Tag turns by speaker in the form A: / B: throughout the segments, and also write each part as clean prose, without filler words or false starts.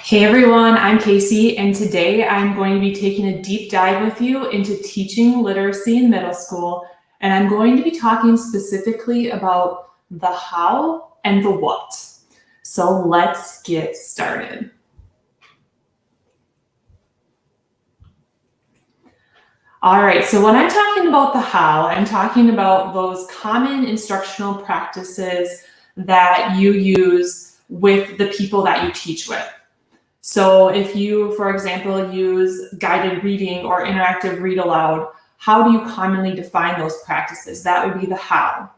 A: Hey everyone, I'm Casey, and today I'm going to be taking a deep dive with you into teaching literacy in middle school, and I'm going to be talking specifically about the how and the what. So let's get started. All right, so when I'm talking about the how, I'm talking about those common instructional practices that you use with the people that you teach with. So if you, for example, use guided reading or interactive read aloud, how do you commonly define those practices? That would be the how.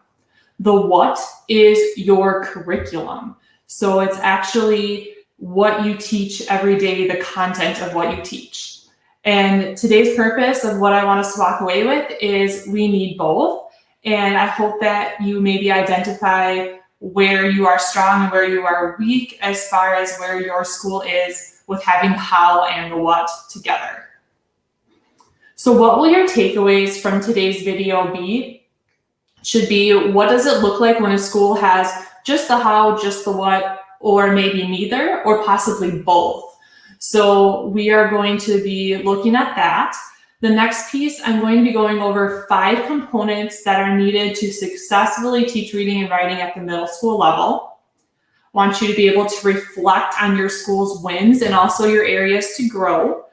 A: The what is your curriculum. So it's actually what you teach every day, the content of what you teach. And today's purpose of what I want us to walk away with is we need both. And I hope that you maybe identify where you are strong and where you are weak as far as where your school is with having the how and the what together. So what will your takeaways from today's video be? Should be, what does it look like when a school has just the how, just the what, or maybe neither, or possibly both? So we are going to be looking at that. The next piece, I'm going to be going over 5 components that are needed to successfully teach reading and writing at the middle school level. I want you to be able to reflect on your school's wins and also your areas to grow.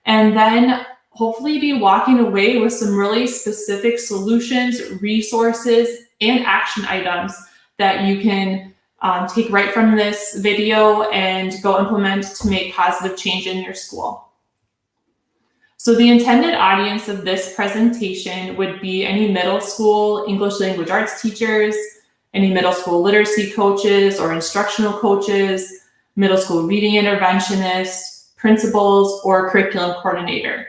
A: And then hopefully be walking away with some really specific solutions, resources, and action items that you can take right from this video and go implement to make positive change in your school. So the intended audience of this presentation would be any middle school English language arts teachers, any middle school literacy coaches or instructional coaches, middle school reading interventionists, principals, or curriculum coordinator.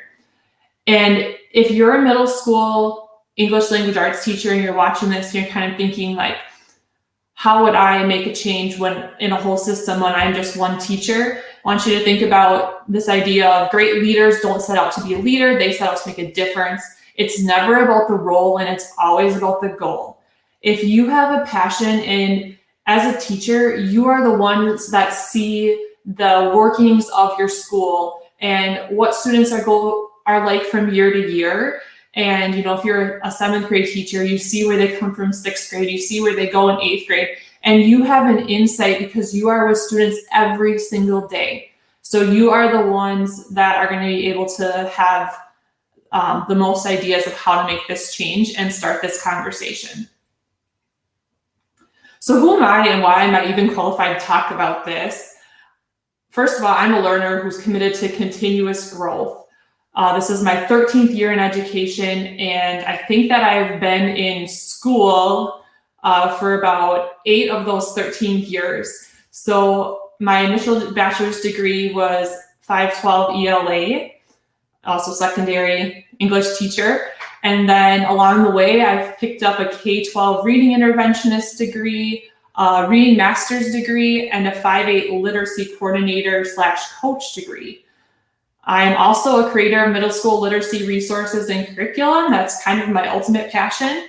A: And if you're a middle school English language arts teacher and you're watching this, you're kind of thinking like, how would I make a change when in a whole system when I'm just one teacher? I want you to think about this idea of great leaders don't set out to be a leader, they set out to make a difference. It's never about the role and it's always about the goal. If you have a passion and as a teacher, you are the ones that see the workings of your school and what students are like from year to year. And if you're a 7th grade teacher, you see where they come from 6th grade, you see where they go in 8th grade, and you have an insight because you are with students every single day. So you are the ones that are going to be able to have the most ideas of how to make this change and start this conversation. So who am I and why am I even qualified to talk about this? First of all, I'm a learner who's committed to continuous growth. This is my 13th year in education, and I think that I've been in school for about 8 of those 13 years. So my initial bachelor's degree was 512 ELA, also secondary English teacher. And then along the way, I've picked up a K-12 reading interventionist degree, a reading master's degree, and a 5-8 literacy coordinator / coach degree. I'm also a creator of middle school literacy resources and curriculum. That's kind of my ultimate passion.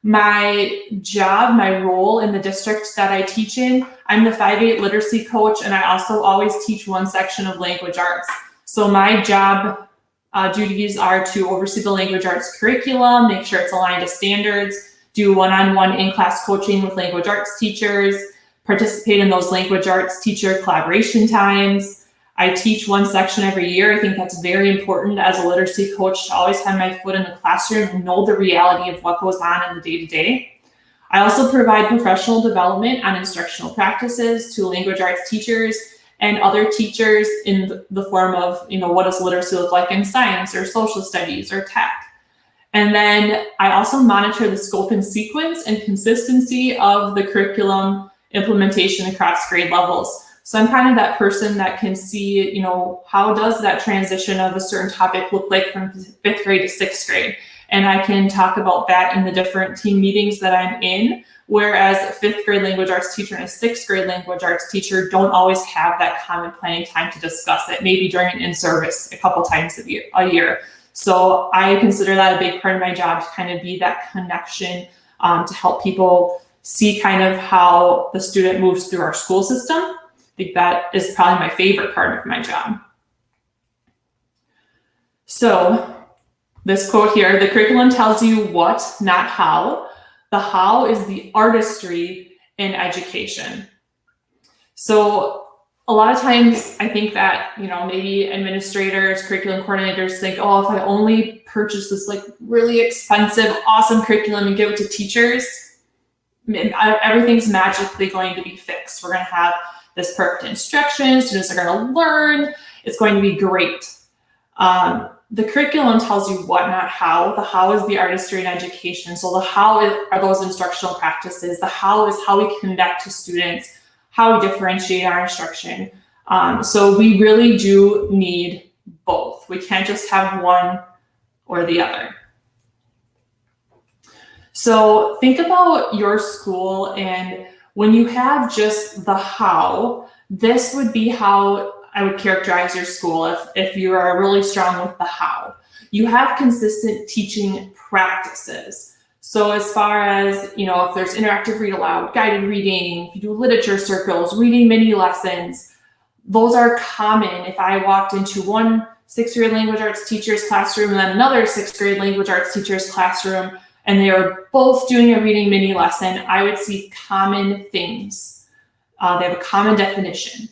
A: My job, my role in the district that I teach in, I'm the 5-8 literacy coach, and I also always teach one section of language arts. So my job duties are to oversee the language arts curriculum, make sure it's aligned to standards, do one-on-one in-class coaching with language arts teachers, participate in those language arts teacher collaboration times. I teach one section every year. I think that's very important as a literacy coach to always have my foot in the classroom and know the reality of what goes on in the day-to-day. I also provide professional development on instructional practices to language arts teachers and other teachers in the form of, what does literacy look like in science or social studies or tech. And then I also monitor the scope and sequence and consistency of the curriculum implementation across grade levels. So I'm kind of that person that can see, how does that transition of a certain topic look like from 5th grade to 6th grade? And I can talk about that in the different team meetings that I'm in, whereas a 5th grade language arts teacher and a 6th grade language arts teacher don't always have that common planning time to discuss it, maybe during an in-service a couple times a year. So I consider that a big part of my job to kind of be that connection to help people see kind of how the student moves through our school system, think that is probably my favorite part of my job. So this quote here, the curriculum tells you what, not how. The how is the artistry in education. So a lot of times I think that, maybe administrators, curriculum coordinators think, oh, if I only purchase this like really expensive, awesome curriculum and give it to teachers, everything's magically going to be fixed. We're going to have this perfect instruction. Students are going to learn. It's going to be great. The curriculum tells you what, not how. The how is the artistry in education. So the how are those instructional practices. The how is how we connect to students, how we differentiate our instruction. So we really do need both. We can't just have one or the other. So think about your school, and when you have just the how, this would be how I would characterize your school if you are really strong with the how. You have consistent teaching practices. So as far as, if there's interactive read aloud, guided reading, if you do literature circles, reading mini lessons, those are common. If I walked into one 6th grade language arts teacher's classroom and then another 6th grade language arts teacher's classroom, and they are both doing a reading mini lesson, I would see common things. They have a common definition.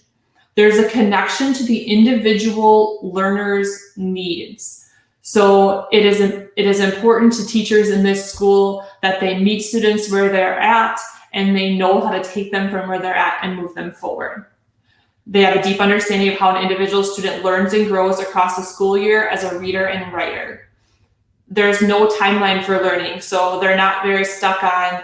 A: There's a connection to the individual learner's needs. So it is important to teachers in this school that they meet students where they're at and they know how to take them from where they're at and move them forward. They have a deep understanding of how an individual student learns and grows across the school year as a reader and writer. There's no timeline for learning, so they're not very stuck on,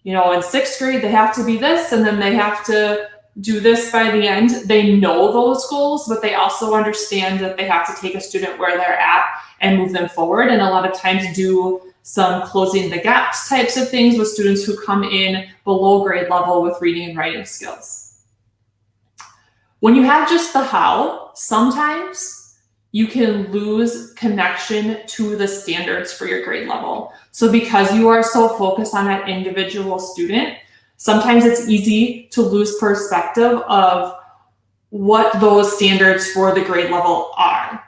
A: in 6th grade, they have to be this, and then they have to do this by the end. They know those goals, but they also understand that they have to take a student where they're at and move them forward, and a lot of times do some closing the gaps types of things with students who come in below grade level with reading and writing skills. When you have just the how, sometimes you can lose connection to the standards for your grade level. So because you are so focused on that individual student, sometimes it's easy to lose perspective of what those standards for the grade level are,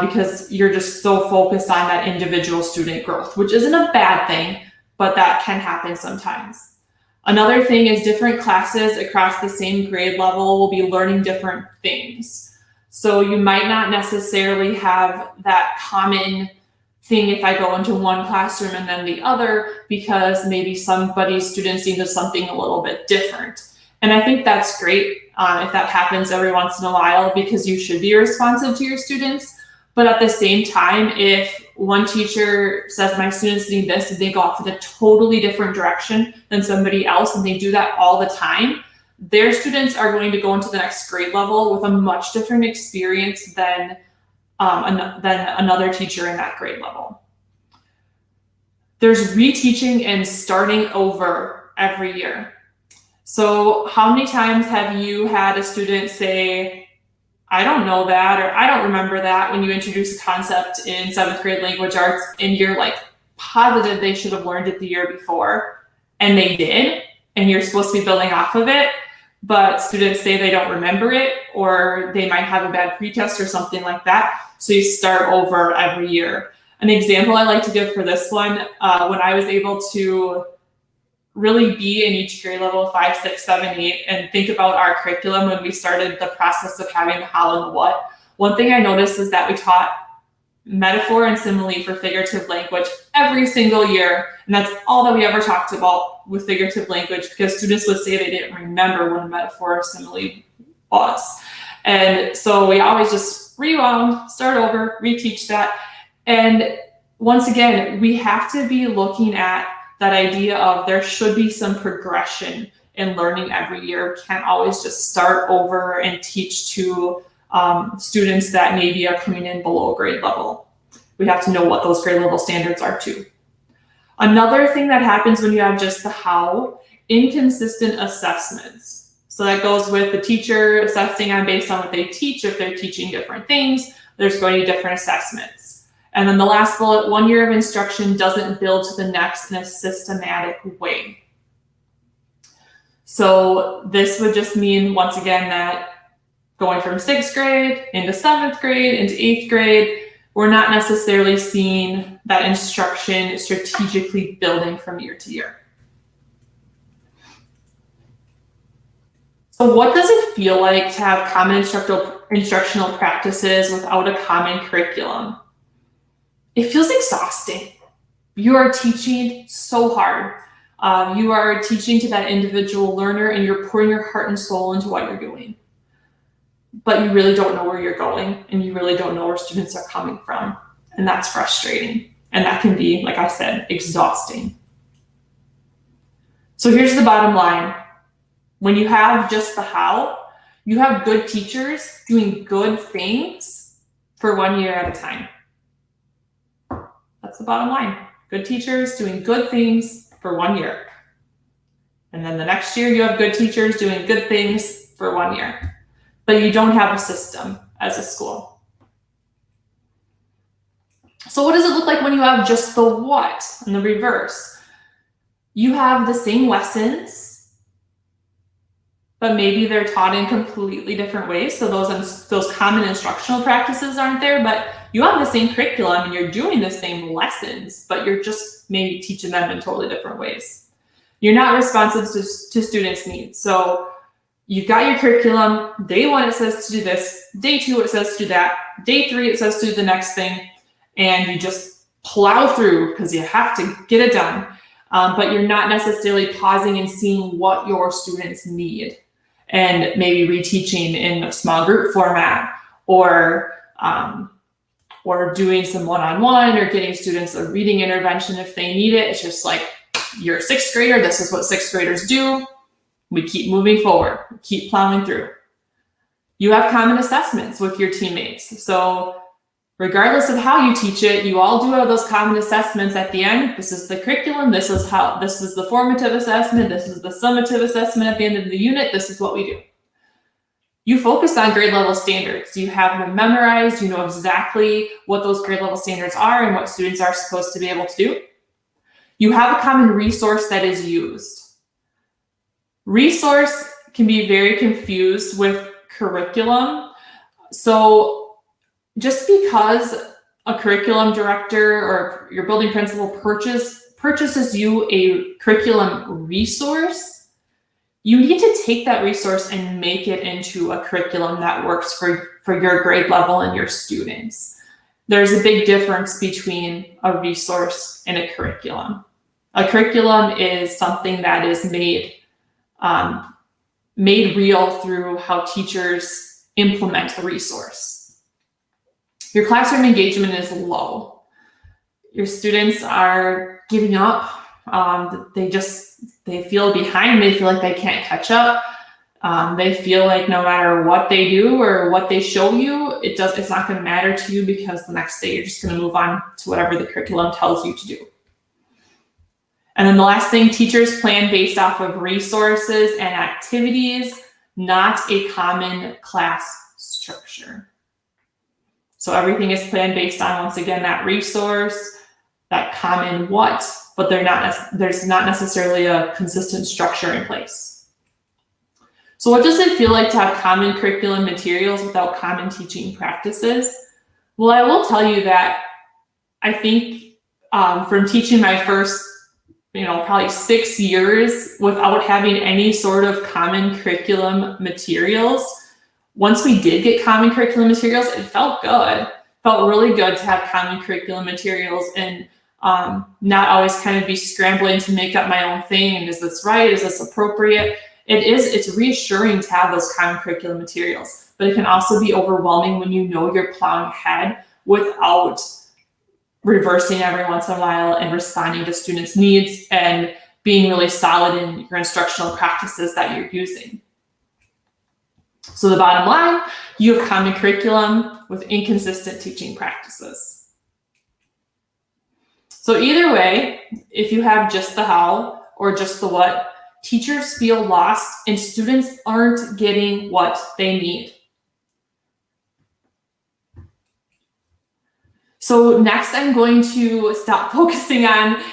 A: because you're just so focused on that individual student growth, which isn't a bad thing, but that can happen sometimes. Another thing is different classes across the same grade level will be learning different things. So you might not necessarily have that common thing if I go into one classroom and then the other, because maybe somebody's students need something a little bit different. And I think that's great if that happens every once in a while, because you should be responsive to your students. But at the same time, if one teacher says my students need this and they go off in a totally different direction than somebody else, and they do that all the time, their students are going to go into the next grade level with a much different experience than another teacher in that grade level. There's reteaching and starting over every year. So how many times have you had a student say, I don't know that, or I don't remember that, when you introduce a concept in 7th grade language arts and you're like positive they should have learned it the year before, and they did, and you're supposed to be building off of it, but students say they don't remember it, or they might have a bad pretest or something like that. So you start over every year. An example I like to give for this one, when I was able to really be in each grade level 5, 6, 7, 8 and think about our curriculum when we started the process of having the how and the what. One thing I noticed is that we taught metaphor and simile for figurative language every single year. And that's all that we ever talked about with figurative language, because students would say they didn't remember what a metaphor or simile was. And so we always just rewound, start over, reteach that. And once again, we have to be looking at that idea of there should be some progression in learning every year. We can't always just start over and teach to students that maybe are coming in below grade level. We have to know what those grade level standards are too. Another thing that happens when you have just the how, inconsistent assessments. So that goes with the teacher assessing on based on what they teach. If they're teaching different things, there's going to be different assessments. And then the last bullet, 1 year of instruction doesn't build to the next in a systematic way. So this would just mean, once again, that going from 6th grade into 7th grade into 8th grade, we're not necessarily seeing that instruction strategically building from year to year. So what does it feel like to have common instructional practices without a common curriculum? It feels exhausting. You are teaching so hard. You are teaching to that individual learner, and you're pouring your heart and soul into what you're doing. But you really don't know where you're going, and you really don't know where students are coming from. And that's frustrating. And that can be, like I said, exhausting. So here's the bottom line. When you have just the how, you have good teachers doing good things for 1 year at a time. That's the bottom line. Good teachers doing good things for 1 year. And then the next year you have good teachers doing good things for 1 year. But you don't have a system as a school. So what does it look like when you have just the what and the reverse? You have the same lessons, but maybe they're taught in completely different ways. So those common instructional practices aren't there, but you have the same curriculum and you're doing the same lessons, but you're just maybe teaching them in totally different ways. You're not responsive to students' needs. So you've got your curriculum. Day 1, it says to do this. Day 2, it says to do that. Day 3, it says to do the next thing. And you just plow through because you have to get it done. But you're not necessarily pausing and seeing what your students need, and maybe reteaching in a small group format, or doing some one-on-one, or getting students a reading intervention if they need it. It's just like, you're a 6th grader. This is what 6th graders do. We keep moving forward, keep plowing through. You have common assessments with your teammates. So regardless of how you teach it, you all do have those common assessments at the end. This is the curriculum. This is the formative assessment. This is the summative assessment at the end of the unit. This is what we do. You focus on grade level standards. You have them memorized. You know exactly what those grade level standards are and what students are supposed to be able to do. You have a common resource that is used. Resource can be very confused with curriculum. So just because a curriculum director or your building principal purchases you a curriculum resource, you need to take that resource and make it into a curriculum that works for your grade level and your students. There's a big difference between a resource and a curriculum. A curriculum is something that is made real through how teachers implement the resource. Your classroom engagement is low. Your students are giving up. They feel behind. They feel like they can't catch up. They feel like no matter what they do or what they show you, it's not going to matter to you, because the next day you're just going to move on to whatever the curriculum tells you to do. And then the last thing, teachers plan based off of resources and activities, not a common class structure. So everything is planned based on, once again, that resource, that common what, but there's not necessarily a consistent structure in place. So what does it feel like to have common curriculum materials without common teaching practices? Well, I will tell you that I think from teaching my first, probably 6 years without having any sort of common curriculum materials, once we did get common curriculum materials, it felt good. It felt really good to have common curriculum materials and not always kind of be scrambling to make up my own thing. And is this right? Is this appropriate? It's reassuring to have those common curriculum materials, but it can also be overwhelming when you know you're plowing ahead without reversing every once in a while and responding to students' needs and being really solid in your instructional practices that you're using. So the bottom line, you have common curriculum with inconsistent teaching practices. So either way, if you have just the how or just the what, teachers feel lost and students aren't getting what they need. So next I'm going to stop focusing on,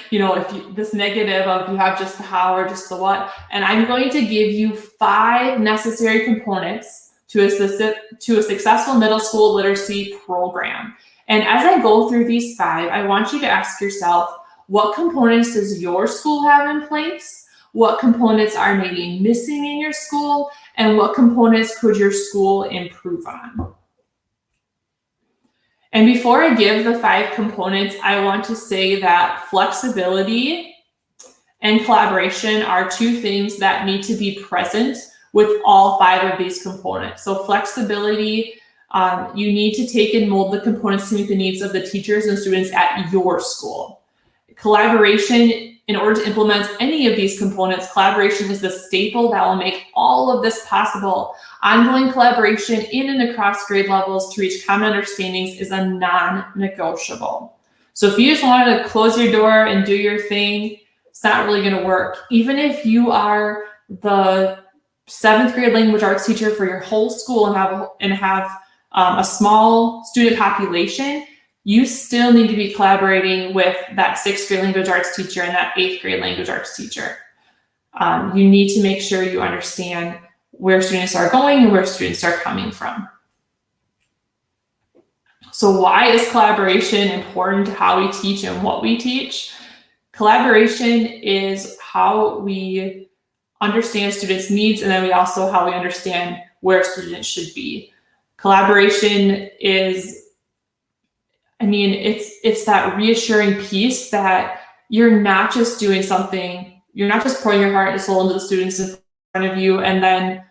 A: this negative of you have just the how or just the what, and I'm going to give you 5 necessary components to a successful middle school literacy program. And as I go through these 5, I want you to ask yourself, what components does your school have in place? What components are maybe missing in your school? And what components could your school improve on? And before I give the 5 components, I want to say that flexibility and collaboration are 2 things that need to be present with all 5 of these components. So flexibility, you need to take and mold the components to meet the needs of the teachers and students at your school. Collaboration, in order to implement any of these components, collaboration is the staple that will make all of this possible. Ongoing collaboration in and across grade levels to reach common understandings is a non-negotiable. So if you just wanted to close your door and do your thing, it's not really going to work. Even if you are the 7th grade language arts teacher for your whole school and have a small student population, you still need to be collaborating with that 6th grade language arts teacher and that 8th grade language arts teacher. You need to make sure you understand where students are going and where students are coming from. So why is collaboration important to how we teach and what we teach? Collaboration is how we understand students' needs, and then how we understand where students should be. Collaboration is, it's that reassuring piece that you're not just doing something, you're not just pouring your heart and soul into the students in front of you and then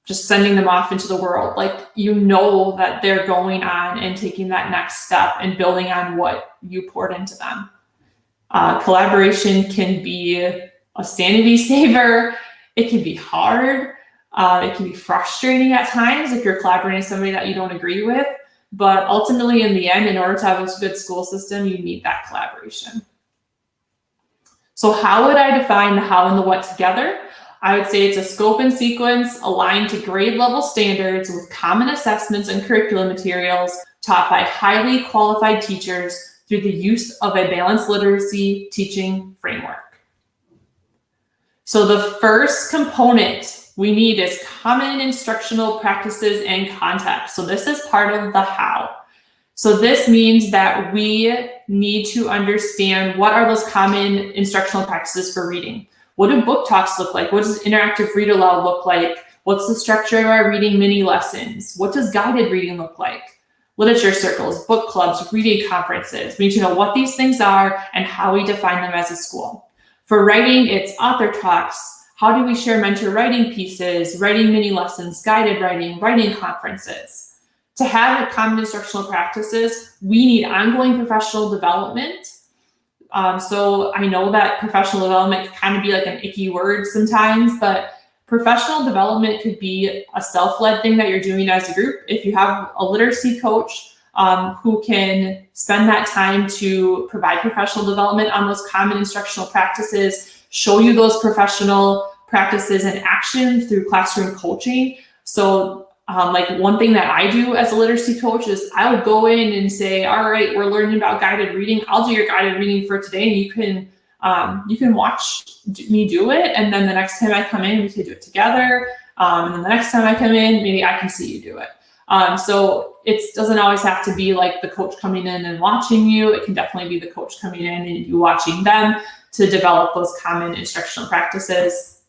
A: just sending them off into the world. Like, you know that they're going on and taking that next step and building on what you poured into them. Collaboration can be a sanity saver. It can be hard. It can be frustrating at times if you're collaborating with somebody that you don't agree with. But ultimately, in the end, in order to have a good school system, you need that collaboration. So how would I define the how and the what together? I would say it's a scope and sequence aligned to grade level standards with common assessments and curriculum materials taught by highly qualified teachers through the use of a balanced literacy teaching framework. So the first component we need is common instructional practices and context. So this is part of the how. So this means that we need to understand what are those common instructional practices for reading. What do book talks look like? What does interactive read aloud look like? What's the structure of our reading mini lessons? What does guided reading look like? Literature circles, book clubs, reading conferences. We need to know what these things are and how we define them as a school. For writing, it's author talks. How do we share mentor writing pieces, writing mini lessons, guided writing, writing conferences? To have common instructional practices, we need ongoing professional development. So I know that professional development can kind of be like an icky word sometimes, but professional development could be a self-led thing that you're doing as a group. If you have a literacy coach who can spend that time to provide professional development on those common instructional practices, show you those professional practices in action through classroom coaching. So like one thing that I do as a literacy coach is I would go in and say, all right, we're learning about guided reading. I'll do your guided reading for today, and you can watch me do it. And then the next time I come in, we can do it together. And then the next time I come in, maybe I can see you do it. So it doesn't always have to be like the coach coming in and watching you. It can definitely be the coach coming in and you watching them to develop those common instructional practices.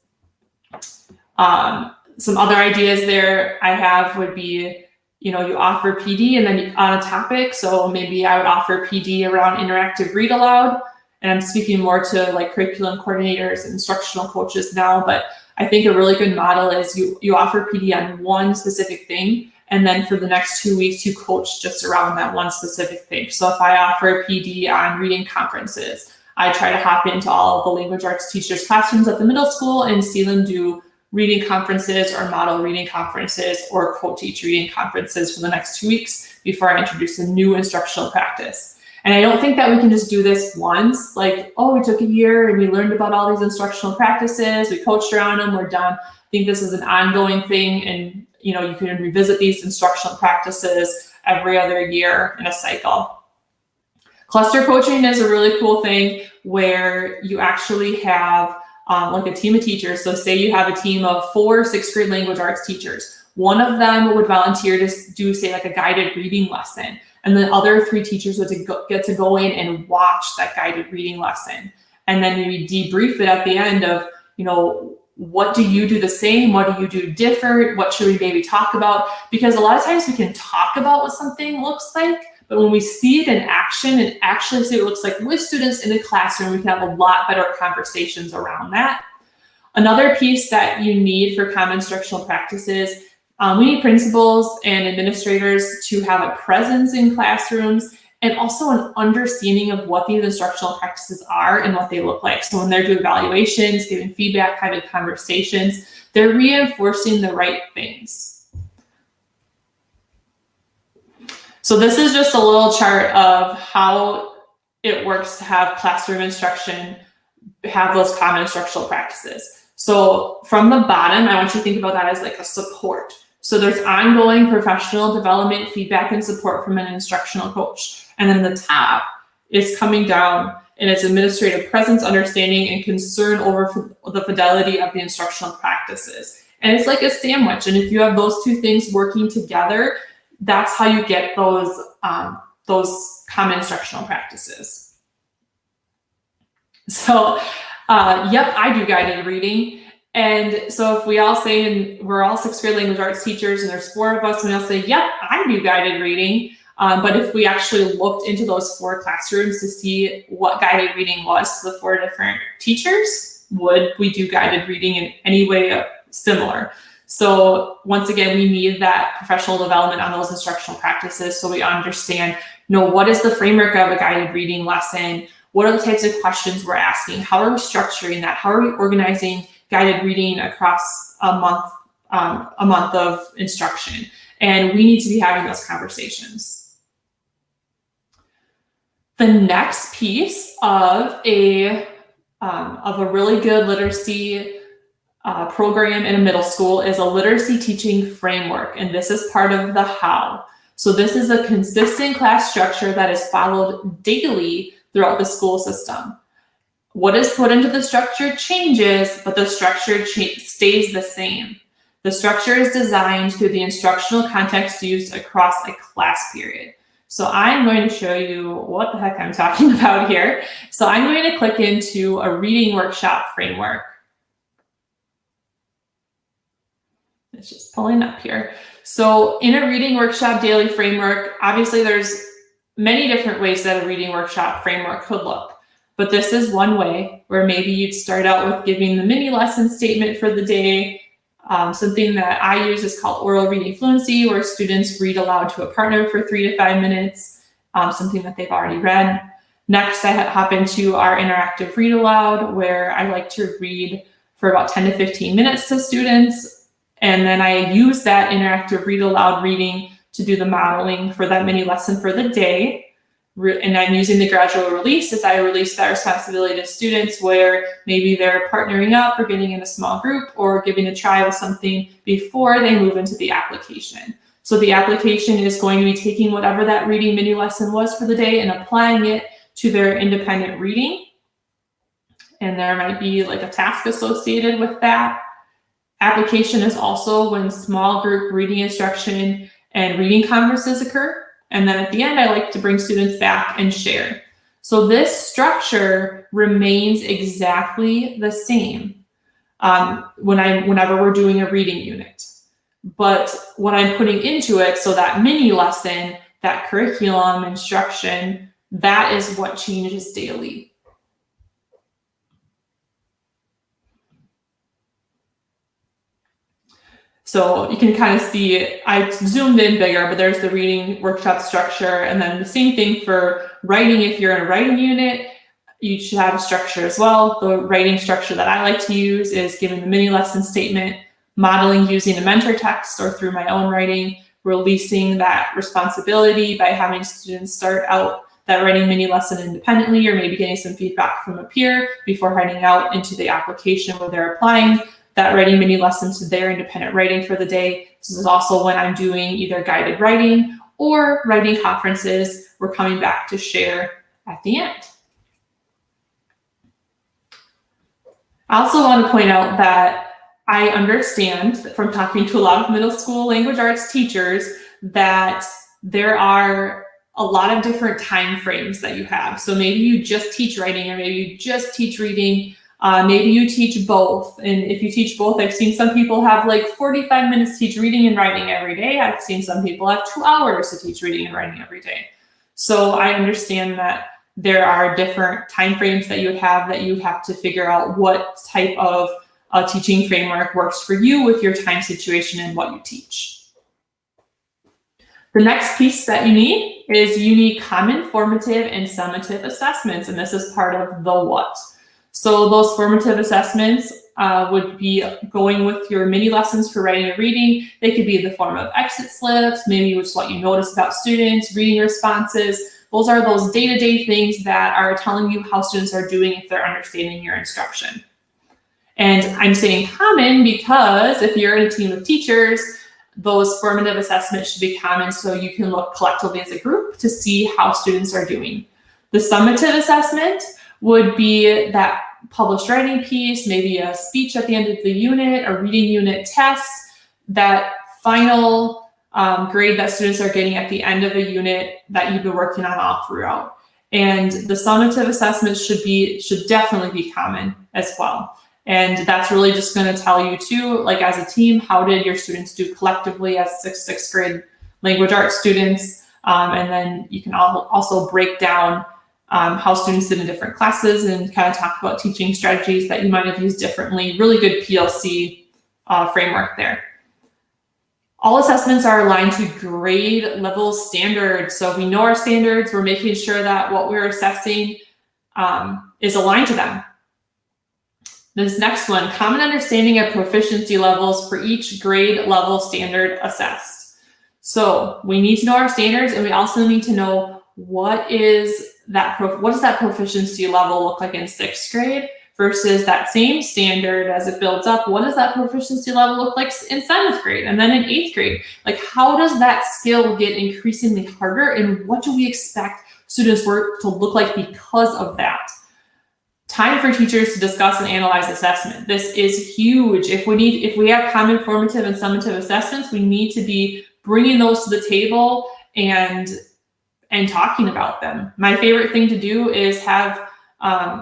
A: Some other ideas there I have would be, you offer PD and then on a topic. So maybe I would offer PD around interactive read aloud. And I'm speaking more to like curriculum coordinators and instructional coaches now, but I think a really good model is you offer PD on one specific thing. And then for the next 2 weeks, you coach just around that one specific thing. So if I offer PD on reading conferences, I try to hop into all of the language arts teachers' classrooms at the middle school and see them do reading conferences or model reading conferences or co-teach reading conferences for the next 2 weeks before I introduce a new instructional practice. And I don't think that we can just do this once, like, oh, we took a year and we learned about all these instructional practices, we coached around them, we're done. I think this is an ongoing thing, and you can revisit these instructional practices every other year in a cycle. Cluster coaching is a really cool thing where you actually have like a team of teachers. So say you have a team of 4 6th grade language arts teachers. One of them would volunteer to do, say, like a guided reading lesson. And the other 3 teachers would get to go in and watch that guided reading lesson. And then we debrief it at the end of, what do you do the same? What do you do different? What should we maybe talk about? Because a lot of times we can talk about what something looks like, but when we see it in action and actually see what it looks like with students in the classroom, we can have a lot better conversations around that. Another piece that you need for common instructional practices, we need principals and administrators to have a presence in classrooms and also an understanding of what these instructional practices are and what they look like. So when they're doing evaluations, giving feedback, having conversations, they're reinforcing the right things. So this is just a little chart of how it works to have classroom instruction, have those common instructional practices. So from the bottom, I want you to think about that as like a support. So there's ongoing professional development, feedback, and support from an instructional coach. And then the top is coming down and it's administrative presence, understanding, and concern over the fidelity of the instructional practices. And it's like a sandwich. And if you have those 2 things working together, that's how you get those common instructional practices. So, yep, I do guided reading. And so if we all say, and we're all 6th grade language arts teachers, and there's 4 of us, and we all say, yep, I do guided reading. But if we actually looked into those 4 classrooms to see what guided reading was to the 4 different teachers, would we do guided reading in any way similar? So once again, we need that professional development on those instructional practices so we understand, what is the framework of a guided reading lesson? What are the types of questions we're asking? How are we structuring that? How are we organizing guided reading across a month of instruction? And we need to be having those conversations. The next piece of a really good literacy program in a middle school is a literacy teaching framework, and this is part of the how. So this is a consistent class structure that is followed daily throughout the school system. What is put into the structure changes, but the structure stays the same. The structure is designed through the instructional context used across a class period. So I'm going to show you what the heck I'm talking about here. So I'm going to click into a reading workshop framework. It's just pulling up here. So in a reading workshop daily framework, obviously there's many different ways that a reading workshop framework could look. But this is one way where maybe you'd start out with giving the mini lesson statement for the day. Something that I use is called oral reading fluency, where students read aloud to a partner for 3 to 5 minutes, something that they've already read. Next, I hop into our interactive read aloud, where I like to read for about 10 to 15 minutes to students. And then I use that interactive read aloud reading to do the modeling for that mini lesson for the day. And I'm using the gradual release as I release that responsibility to students where maybe they're partnering up or getting in a small group or giving a try with something before they move into the application. So the application is going to be taking whatever that reading mini lesson was for the day and applying it to their independent reading. And there might be like a task associated with that. Application is also when small group reading instruction and reading conferences occur. And then at the end, I like to bring students back and share. So this structure remains exactly the same whenever we're doing a reading unit. But what I'm putting into it, so that mini lesson, that curriculum instruction, that is what changes daily. So you can kind of see, I zoomed in bigger, but there's the reading workshop structure. And then the same thing for writing. If you're in a writing unit, you should have a structure as well. The writing structure that I like to use is giving the mini lesson statement, modeling using a mentor text or through my own writing, releasing that responsibility by having students start out that writing mini lesson independently, or maybe getting some feedback from a peer before heading out into the application where they're applying that writing mini lesson to their independent writing for the day. This is also when I'm doing either guided writing or writing conferences we're coming back to share at the end. I also want to point out that I understand from talking to a lot of middle school language arts teachers that there are a lot of different time frames that you have. So maybe you just teach writing, or maybe you just teach reading. Maybe you teach both. And if you teach both, I've seen some people have like 45 minutes to teach reading and writing every day. I've seen some people have 2 hours to teach reading and writing every day. So I understand that there are different time frames that you have to figure out what type of teaching framework works for you with your time situation and what you teach. The next piece that you need is you need common formative and summative assessments, and this is part of the what. So those formative assessments would be going with your mini lessons for writing and reading. They could be in the form of exit slips, maybe which what you notice about students, reading responses. Those are those day-to-day things that are telling you how students are doing if they're understanding your instruction. And I'm saying common because if you're in a team of teachers, those formative assessments should be common so you can look collectively as a group to see how students are doing. The summative assessment would be that published writing piece, maybe a speech at the end of the unit, a reading unit test, that final grade that students are getting at the end of a unit that you've been working on all throughout. And the summative assessments should definitely be common as well. And that's really just going to tell you too, like as a team, how did your students do collectively as sixth grade language arts students? And then you can also break down how students did in different classes and kind of talk about teaching strategies that you might have used differently. Really good PLC framework there. All assessments are aligned to grade level standards. So we know our standards, we're making sure that what we're assessing is aligned to them. This next one, common understanding of proficiency levels for each grade level standard assessed. So we need to know our standards, and we also need to know what does that proficiency level look like in 6th grade versus that same standard as it builds up. What does that proficiency level look like in 7th grade and then in 8th grade? Like, how does that skill get increasingly harder, and what do we expect students' work to look like because of that? Time for teachers to discuss and analyze assessment. This is huge. If we have common formative and summative assessments, we need to be bringing those to the table and talking about them. My favorite thing to do is have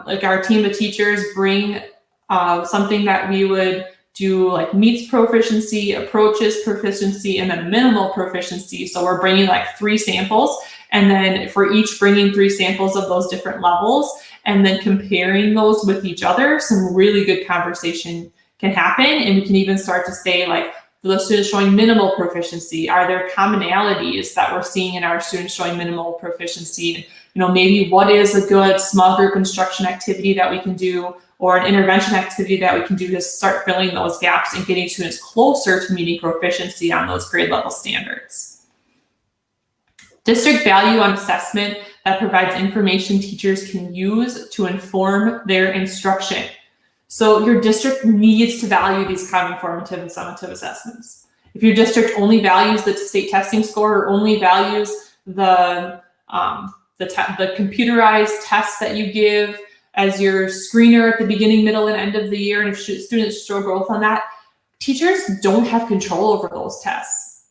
A: like our team of teachers bring something that we would do, like meets proficiency, approaches proficiency, and then minimal proficiency. So we're bringing like 3 samples, and then for each bringing 3 samples of those different levels, and then comparing those with each other, some really good conversation can happen. And we can even start to say, like, for those students showing minimal proficiency, are there commonalities that we're seeing in our students showing minimal proficiency? You know, maybe what is a good small group instruction activity that we can do, or an intervention activity that we can do to start filling those gaps and getting students closer to meeting proficiency on those grade level standards. District value on assessment that provides information teachers can use to inform their instruction. So your district needs to value these common formative and summative assessments. If your district only values the state testing score, or only values the computerized tests that you give as your screener at the beginning, middle, and end of the year, and if students show growth on that, teachers don't have control over those tests.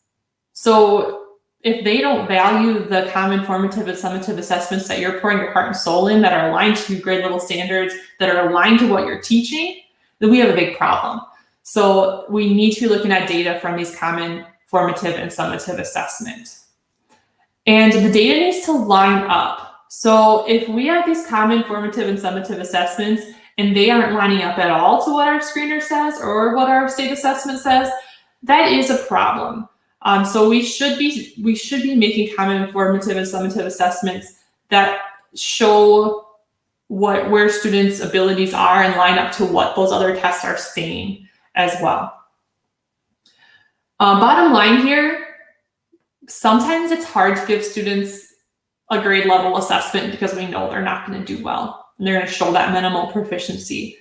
A: So if they don't value the common formative and summative assessments that you're pouring your heart and soul in, that are aligned to grade level standards, that are aligned to what you're teaching, then we have a big problem. So we need to be looking at data from these common formative and summative assessments. And the data needs to line up. So if we have these common formative and summative assessments and they aren't lining up at all to what our screener says or what our state assessment says, that is a problem. So we should be making common formative and summative assessments that show where students' abilities are and line up to what those other tests are saying as well. Bottom line here, sometimes it's hard to give students a grade level assessment because we know they're not going to do well and they're going to show that minimal proficiency.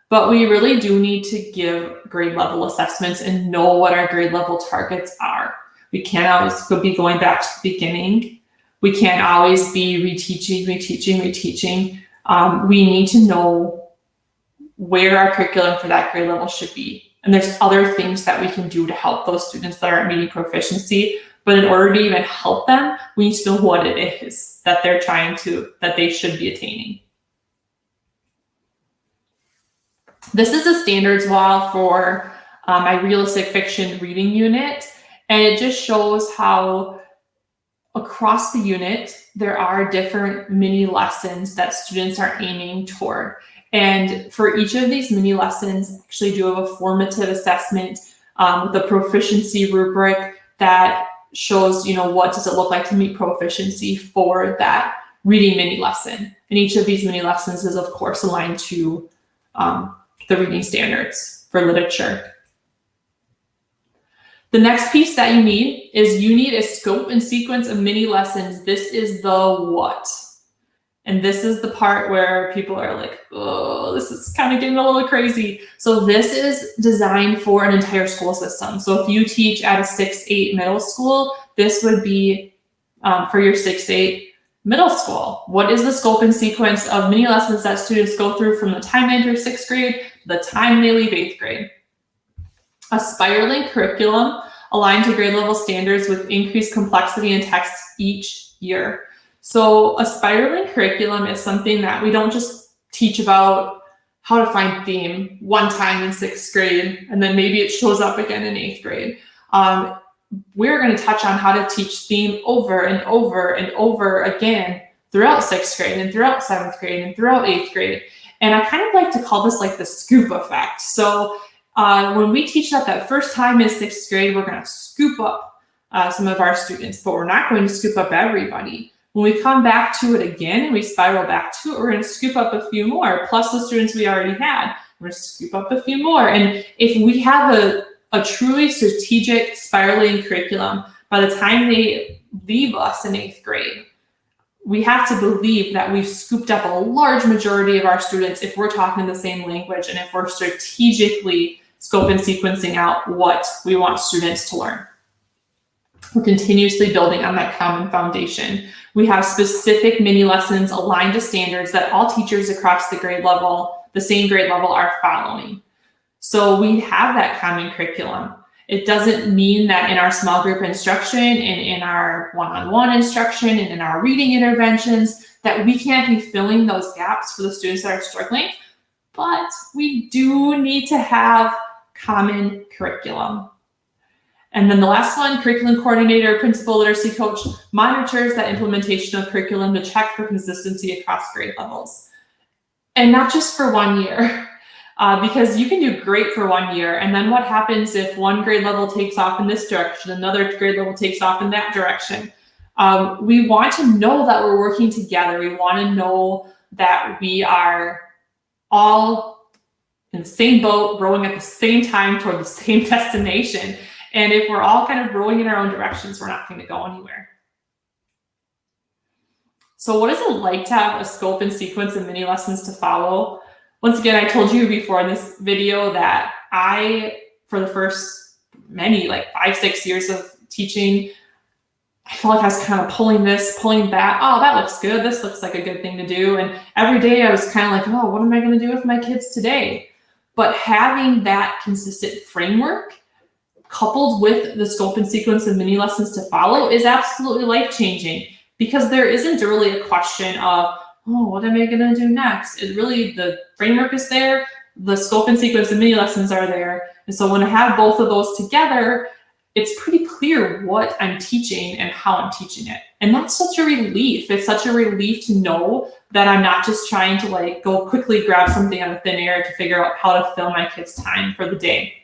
A: But we really do need to give grade level assessments and know what our grade level targets are. We can't always be going back to the beginning. We can't always be reteaching. We need to know where our curriculum for that grade level should be. And there's other things that we can do to help those students that aren't meeting proficiency. But in order to even help them, we need to know what it is that that they should be attaining. This is a standards wall for my realistic fiction reading unit. And it just shows how across the unit, there are different mini lessons that students are aiming toward. And for each of these mini lessons, I actually do have a formative assessment with a proficiency rubric that shows, what does it look like to meet proficiency for that reading mini lesson. And each of these mini lessons is, of course, aligned to the reading standards for literature. The next piece that you need a scope and sequence of mini lessons. This is the what. And this is the part where people are like, oh, this is kind of getting a little crazy. So this is designed for an entire school system. So if you teach at a 6-8 middle school, this would be for your 6-8 middle school. What is the scope and sequence of mini lessons that students go through from the time they enter 6th grade to the time they leave 8th grade? A spiraling curriculum aligned to grade level standards with increased complexity and text each year. So a spiraling curriculum is something that we don't just teach about how to find theme one time in 6th grade, and then maybe it shows up again in 8th grade. We're going to touch on how to teach theme over and over and over again throughout 6th grade and throughout 7th grade and throughout 8th grade. And I kind of like to call this like the scoop effect. So when we teach that first time in 6th grade, we're going to scoop up some of our students, but we're not going to scoop up everybody. When we come back to it again and we spiral back to it, we're going to scoop up a few more, plus the students we already had. We're going to scoop up a few more. And if we have a truly strategic spiraling curriculum, by the time they leave us in 8th grade, we have to believe that we've scooped up a large majority of our students if we're talking the same language and if we're strategically scope and sequencing out what we want students to learn. We're continuously building on that common foundation. We have specific mini lessons aligned to standards that all teachers across the same grade level are following. So we have that common curriculum. It doesn't mean that in our small group instruction and in our one-on-one instruction and in our reading interventions that we can't be filling those gaps for the students that are struggling, but we do need to have common curriculum. And then the last one, curriculum coordinator, principal literacy coach monitors that implementation of curriculum to check for consistency across grade levels. And not just for 1 year, because you can do great for 1 year. And then what happens if one grade level takes off in this direction, another grade level takes off in that direction? We want to know that we're working together. We want to know that we are all in the same boat, rowing at the same time toward the same destination. And if we're all kind of rowing in our own directions, we're not going to go anywhere. So what is it like to have a scope and sequence of mini lessons to follow? Once again, I told you before in this video that for the first many, like 5-6 years of teaching, I felt like I was kind of pulling this, pulling that. Oh, that looks good. This looks like a good thing to do. And every day I was kind of like, oh, what am I going to do with my kids today? But having that consistent framework coupled with the scope and sequence of mini lessons to follow is absolutely life-changing, because there isn't really a question of, oh, what am I going to do next? It really, the framework is there, the scope and sequence of mini lessons are there. And so when I have both of those together, it's pretty clear what I'm teaching and how I'm teaching it. And that's such a relief. It's such a relief to know that I'm not just trying to go quickly grab something out of thin air to figure out how to fill my kids' time for the day.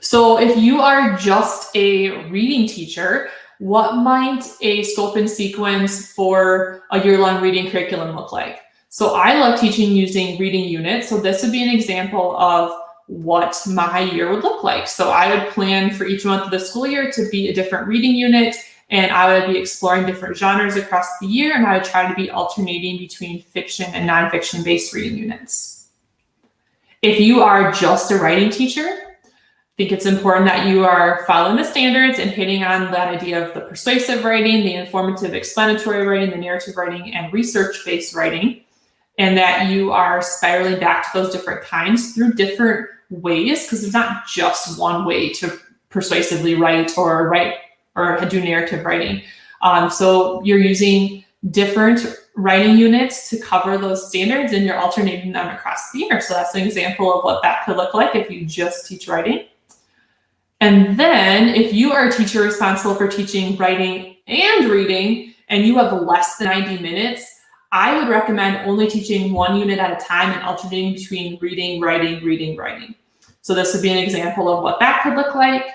A: So if you are just a reading teacher, what might a scope and sequence for a year-long reading curriculum look like? So I love teaching using reading units. So this would be an example of what my year would look like. So I would plan for each month of the school year to be a different reading unit, and I would be exploring different genres across the year, and I would try to be alternating between fiction and nonfiction based reading units. If you are just a writing teacher, think it's important that you are following the standards and hitting on that idea of the persuasive writing, the informative explanatory writing, the narrative writing, and research-based writing, and that you are spiraling back to those different kinds through different ways, because there's not just one way to persuasively write or do narrative writing. So you're using different writing units to cover those standards, and you're alternating them across the year. So that's an example of what that could look like if you just teach writing. And then if you are a teacher responsible for teaching writing and reading, and you have less than 90 minutes, I would recommend only teaching one unit at a time and alternating between reading, writing, reading, writing. So this would be an example of what that could look like.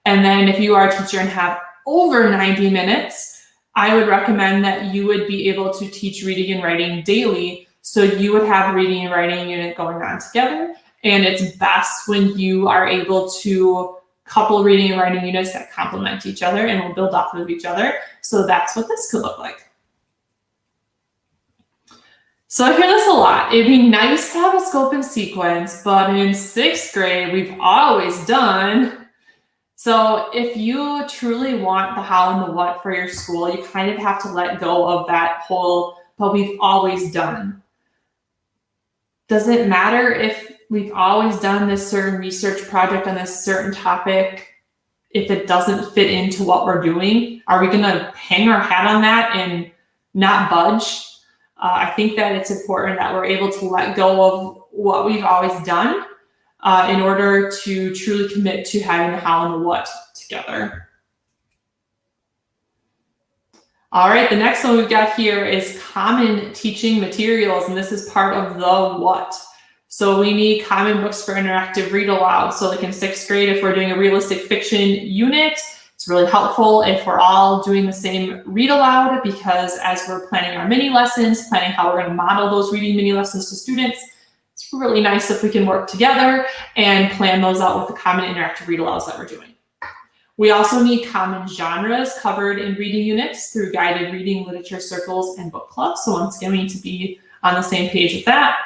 A: And then if you are a teacher and have over 90 minutes, I would recommend that you would be able to teach reading and writing daily. So you would have reading and writing unit going on together. And it's best when you are able to couple reading and writing units that complement each other and will build off of each other. So that's what this could look like. So I hear this a lot. It'd be nice to have a scope and sequence, but in 6th grade, we've always done. So if you truly want the how and the what for your school, you kind of have to let go of that whole, but we've always done. Does it matter if we've always done this certain research project on this certain topic if it doesn't fit into what we're doing? Are we going to hang our hat on that and not budge? I think that it's important that we're able to let go of what we've always done in order to truly commit to having the how and the what together. All right, the next one we've got here is common teaching materials, and this is part of the what. So we need common books for interactive read aloud. So like in 6th grade, if we're doing a realistic fiction unit, it's really helpful if we're all doing the same read aloud, because as we're planning our mini lessons, planning how we're going to model those reading mini lessons to students, it's really nice if we can work together and plan those out with the common interactive read alouds that we're doing. We also need common genres covered in reading units through guided reading, literature circles, and book clubs. So once again, we need to be on the same page with that.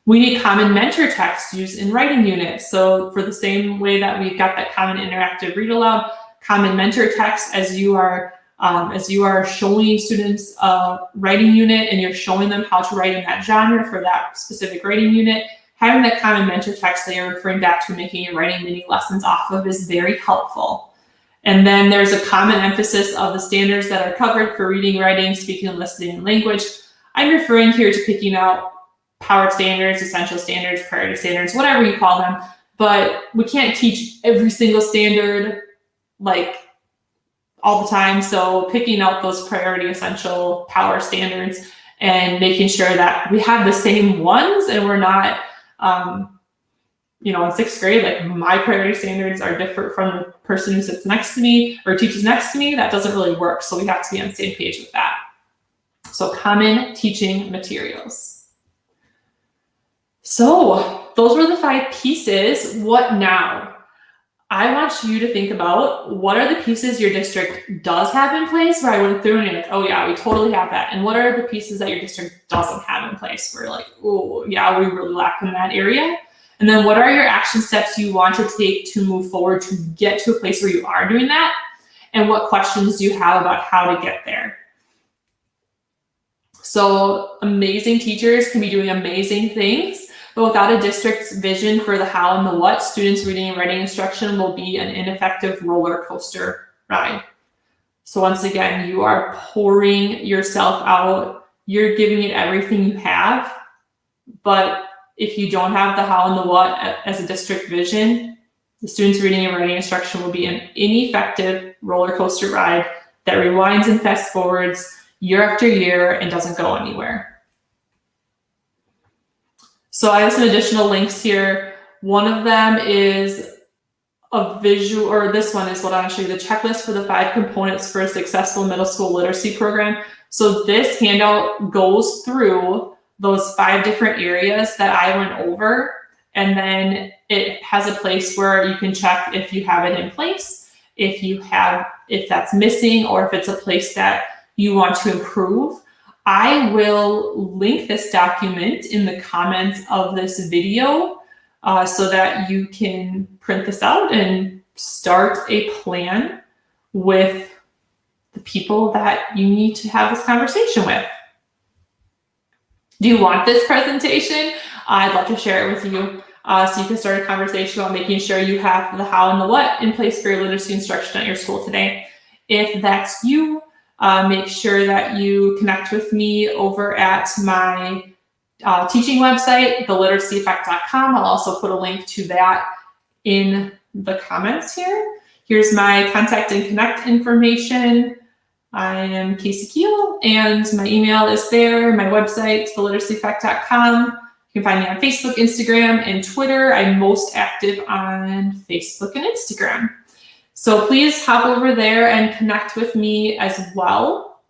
A: We need common mentor text used in writing units. So for the same way that we've got that common interactive read aloud, common mentor text as you are showing students a writing unit and you're showing them how to write in that genre for that specific writing unit, having that common mentor text that you're referring back to making your writing mini lessons off of is very helpful. And then there's a common emphasis of the standards that are covered for reading, writing, speaking, and listening, and language. I'm referring here to picking out power standards, essential standards, priority standards, whatever you call them, but we can't teach every single standard like all the time. So picking out those priority, essential, power standards and making sure that we have the same ones and we're not, in 6th grade, like my priority standards are different from the person who sits next to me or teaches next to me. That doesn't really work. So we have to be on the same page with that. So common teaching materials. So those were the 5 pieces. What now? I want you to think about what are the pieces your district does have in place where I went through and you're like, oh yeah, we totally have that. And what are the pieces that your district doesn't have in place where like, oh yeah, we really lack in that area. And then what are your action steps you want to take to move forward to get to a place where you are doing that? And what questions do you have about how to get there? So amazing teachers can be doing amazing things, but without a district's vision for the how and the what, students' reading and writing instruction will be an ineffective roller coaster ride. So once again, you are pouring yourself out. You're giving it everything you have. But if you don't have the how and the what as a district vision, the students' reading and writing instruction will be an ineffective roller coaster ride that rewinds and fast forwards year after year and doesn't go anywhere. So I have some additional links here. One of them is a visual, or this one is what I'll show you, the checklist for the 5 components for a successful middle school literacy program. So this handout goes through those 5 different areas that I went over, and then it has a place where you can check if you have it in place, if that's missing, or if it's a place that you want to improve. I will link this document in the comments of this video so that you can print this out and start a plan with the people that you need to have this conversation with. Do you want this presentation? I'd love to share it with you so you can start a conversation about making sure you have the how and the what in place for your literacy instruction at your school today. If that's you, make sure that you connect with me over at my teaching website, theliteracyeffect.com. I'll also put a link to that in the comments here. Here's my contact and connect information. I am Casey Keel, and my email is there. My website, theliteracyeffect.com. You can find me on Facebook, Instagram, and Twitter. I'm most active on Facebook and Instagram. So please hop over there and connect with me as well.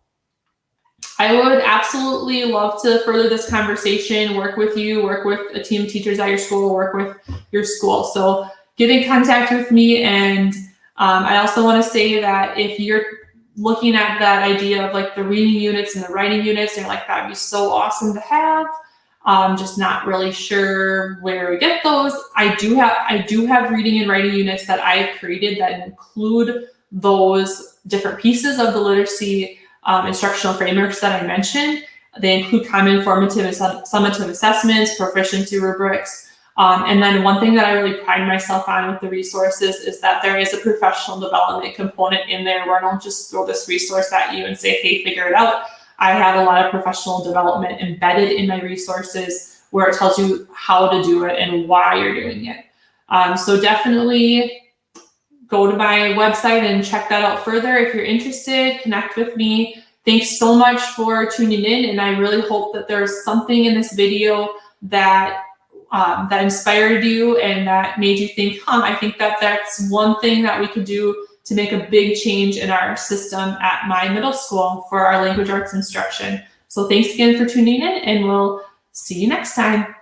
A: I would absolutely love to further this conversation, work with you, work with a team of teachers at your school, work with your school. So get in contact with me. And I also want to say that if you're looking at that idea of like the reading units and the writing units, and like, that'd be so awesome to have. Just not really sure where we get those. I do have reading and writing units that I've created that include those different pieces of the literacy instructional frameworks that I mentioned. They include common, formative, and summative assessments, proficiency rubrics. And then one thing that I really pride myself on with the resources is that there is a professional development component in there where I don't just throw this resource at you and say, hey, figure it out. I have a lot of professional development embedded in my resources where it tells you how to do it and why you're doing it. So definitely go to my website and check that out further. If you're interested, connect with me. Thanks so much for tuning in. And I really hope that there's something in this video that inspired you and that made you think, I think that that's one thing that we could do to make a big change in our system at my middle school for our language arts instruction. So thanks again for tuning in, and we'll see you next time.